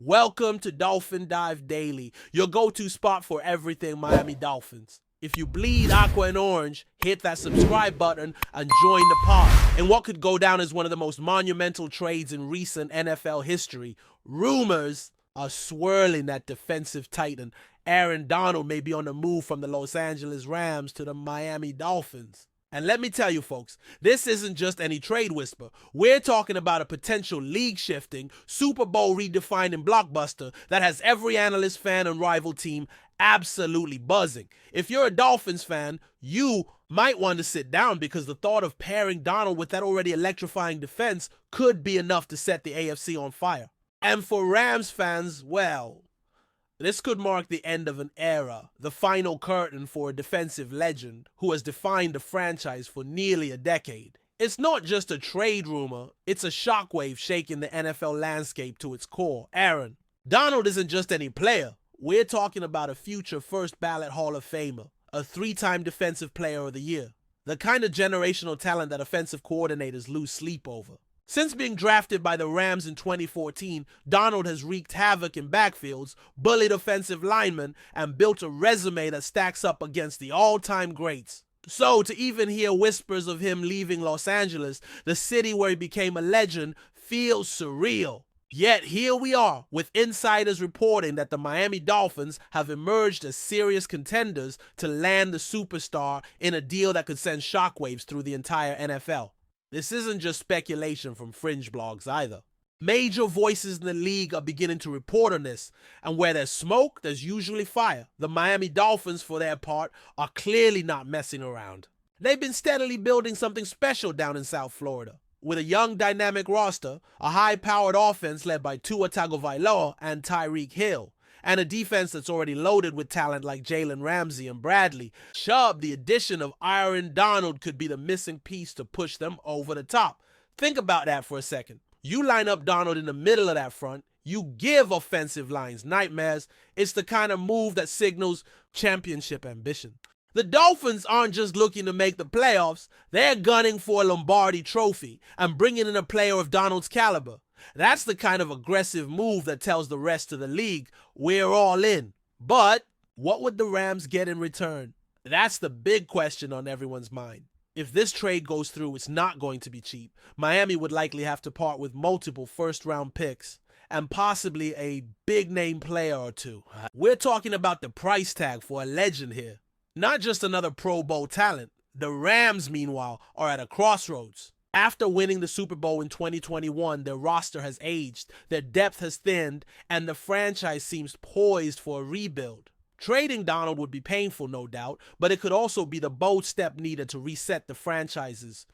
Welcome to Dolphin Dive Daily, your go-to spot for everything Miami Dolphins. If you bleed aqua and orange, hit that subscribe button and join the pod. In what could go down as one of the most monumental trades in recent NFL history, rumors are swirling that defensive titan Aaron Donald may be on the move from the Los Angeles Rams to the Miami Dolphins. And let me tell you folks, this isn't just any trade whisper. We're talking about a potential league-shifting, Super Bowl redefining blockbuster that has every analyst, fan, and rival team absolutely buzzing. If you're a Dolphins fan, you might want to sit down because the thought of pairing Donald with that already electrifying defense could be enough to set the AFC on fire. And for Rams fans, well, this could mark the end of an era, the final curtain for a defensive legend who has defined the franchise for nearly a decade. It's not just a trade rumor, it's a shockwave shaking the NFL landscape to its core. Aaron, Donald isn't just any player. We're talking about a future first ballot Hall of Famer, a three-time Defensive Player of the Year, the kind of generational talent that offensive coordinators lose sleep over. Since being drafted by the Rams in 2014, Donald has wreaked havoc in backfields, bullied offensive linemen, and built a resume that stacks up against the all-time greats. So, to even hear whispers of him leaving Los Angeles, the city where he became a legend, feels surreal. Yet here we are, with insiders reporting that the Miami Dolphins have emerged as serious contenders to land the superstar in a deal that could send shockwaves through the entire NFL. This isn't just speculation from fringe blogs either. Major voices in the league are beginning to report on this, and where there's smoke, there's usually fire. The Miami Dolphins, for their part, are clearly not messing around. They've been steadily building something special down in South Florida. With a young, dynamic roster, a high-powered offense led by Tua Tagovailoa and Tyreek Hill, and a defense that's already loaded with talent like Jalen Ramsey and Bradley, Chubb, the addition of Aaron Donald could be the missing piece to push them over the top. Think about that for a second. You line up Donald in the middle of that front, you give offensive lines nightmares. It's the kind of move that signals championship ambition. The Dolphins aren't just looking to make the playoffs, they're gunning for a Lombardi trophy and bringing in a player of Donald's caliber. That's the kind of aggressive move that tells the rest of the league, we're all in. But what would the Rams get in return? That's the big question on everyone's mind. If this trade goes through, it's not going to be cheap. Miami would likely have to part with multiple first-round picks and possibly a big-name player or two. We're talking about the price tag for a legend here. Not just another Pro Bowl talent. The Rams, meanwhile, are at a crossroads. After winning the Super Bowl in 2021, their roster has aged, their depth has thinned, and the franchise seems poised for a rebuild. Trading Donald would be painful, no doubt, but it could also be the bold step needed to reset the franchise's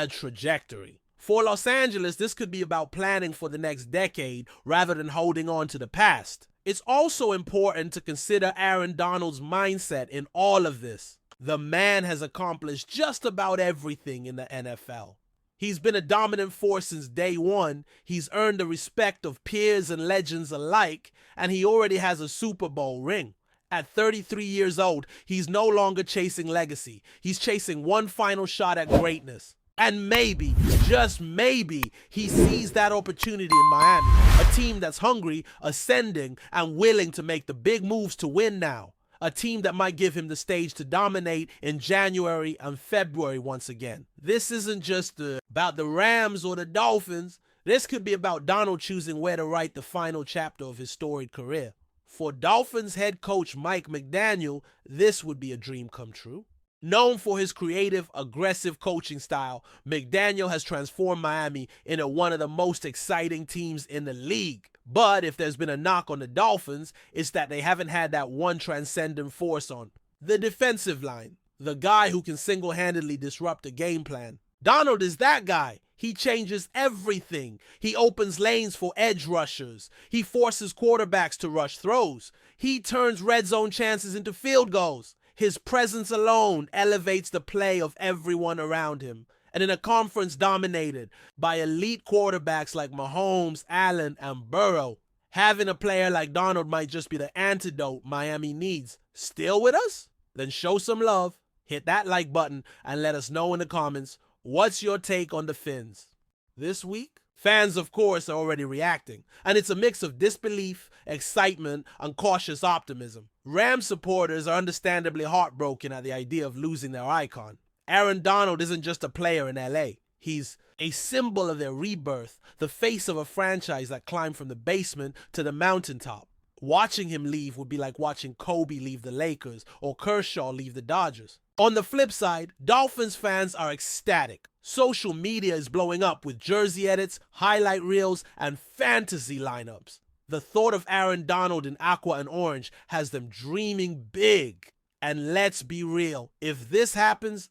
trajectory. For Los Angeles, this could be about planning for the next decade rather than holding on to the past. It's also important to consider Aaron Donald's mindset in all of this. The man has accomplished just about everything in the NFL. He's been a dominant force since day one, he's earned the respect of peers and legends alike, and he already has a Super Bowl ring. At 33 years old, he's no longer chasing legacy. He's chasing one final shot at greatness. And maybe, just maybe, he sees that opportunity in Miami, a team that's hungry, ascending, and willing to make the big moves to win now. A team that might give him the stage to dominate in January and February once again. This isn't just about the Rams or the Dolphins. This could be about Donald choosing where to write the final chapter of his storied career. For Dolphins head coach Mike McDaniel, this would be a dream come true. Known for his creative, aggressive coaching style, McDaniel has transformed Miami into one of the most exciting teams in the league. But if there's been a knock on the Dolphins, it's that they haven't had that one transcendent force on the defensive line, the guy who can single-handedly disrupt a game plan. Donald is that guy. He changes everything. He opens lanes for edge rushers. He forces quarterbacks to rush throws. He turns red zone chances into field goals. His presence alone elevates the play of everyone around him. And in a conference dominated by elite quarterbacks like Mahomes, Allen, and Burrow, having a player like Donald might just be the antidote Miami needs. Still with us? Then show some love, hit that like button, and let us know in the comments, what's your take on the Fins? This week, Fans, of course, are already reacting, and it's a mix of disbelief, excitement, and cautious optimism. Rams supporters are understandably heartbroken at the idea of losing their icon. Aaron Donald isn't just a player in LA. He's a symbol of their rebirth, the face of a franchise that climbed from the basement to the mountaintop. Watching him leave would be like watching Kobe leave the Lakers or Kershaw leave the Dodgers. On the flip side, Dolphins fans are ecstatic. Social media is blowing up with jersey edits, highlight reels, and fantasy lineups. The thought of Aaron Donald in aqua and orange has them dreaming big. And let's be real, if this happens,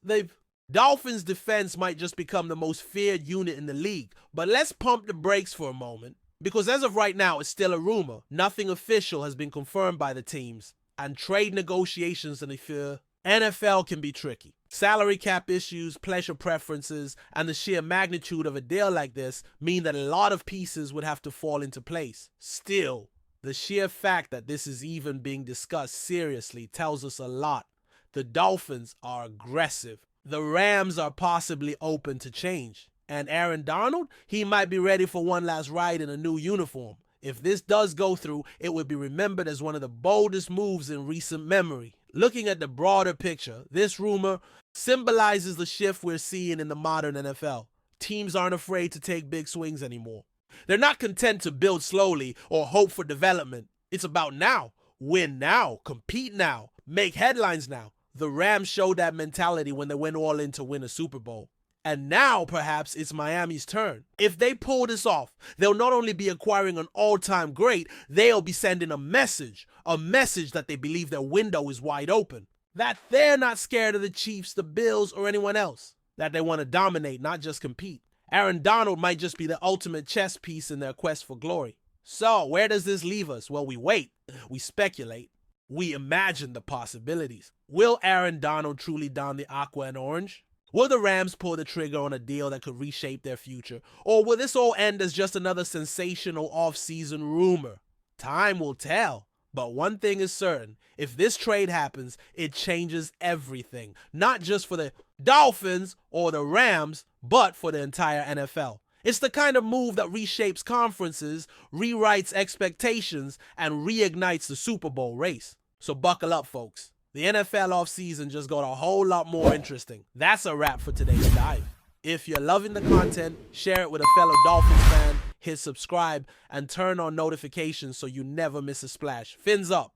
Dolphins defense might just become the most feared unit in the league. But let's pump the brakes for a moment, because as of right now, it's still a rumor. Nothing official has been confirmed by the teams, and trade negotiations in the NFL can be tricky. Salary cap issues, pleasure preferences, and the sheer magnitude of a deal like this mean that a lot of pieces would have to fall into place. Still, the sheer fact that this is even being discussed seriously tells us a lot. The Dolphins are aggressive. The Rams are possibly open to change. And Aaron Donald, he might be ready for one last ride in a new uniform. If this does go through, it would be remembered as one of the boldest moves in recent memory. Looking at the broader picture, this rumor symbolizes the shift we're seeing in the modern NFL. Teams aren't afraid to take big swings anymore. They're not content to build slowly or hope for development. It's about now. Win now. Compete now. Make headlines now. The Rams showed that mentality when they went all in to win a Super Bowl. And now, perhaps, it's Miami's turn. If they pull this off, they'll not only be acquiring an all-time great, they'll be sending a message that they believe their window is wide open, that they're not scared of the Chiefs, the Bills, or anyone else, that they want to dominate, not just compete. Aaron Donald might just be the ultimate chess piece in their quest for glory. So, where does this leave us? Well, we wait, we speculate, we imagine the possibilities. Will Aaron Donald truly don the aqua and orange? Will the Rams pull the trigger on a deal that could reshape their future? Or will this all end as just another sensational off-season rumor? Time will tell. But one thing is certain. If this trade happens, it changes everything. Not just for the Dolphins or the Rams, but for the entire NFL. It's the kind of move that reshapes conferences, rewrites expectations, and reignites the Super Bowl race. So buckle up, folks. The NFL offseason just got a whole lot more interesting. That's a wrap for today's dive. If you're loving the content, share it with a fellow Dolphins fan, hit subscribe, and turn on notifications so you never miss a splash. Fins up.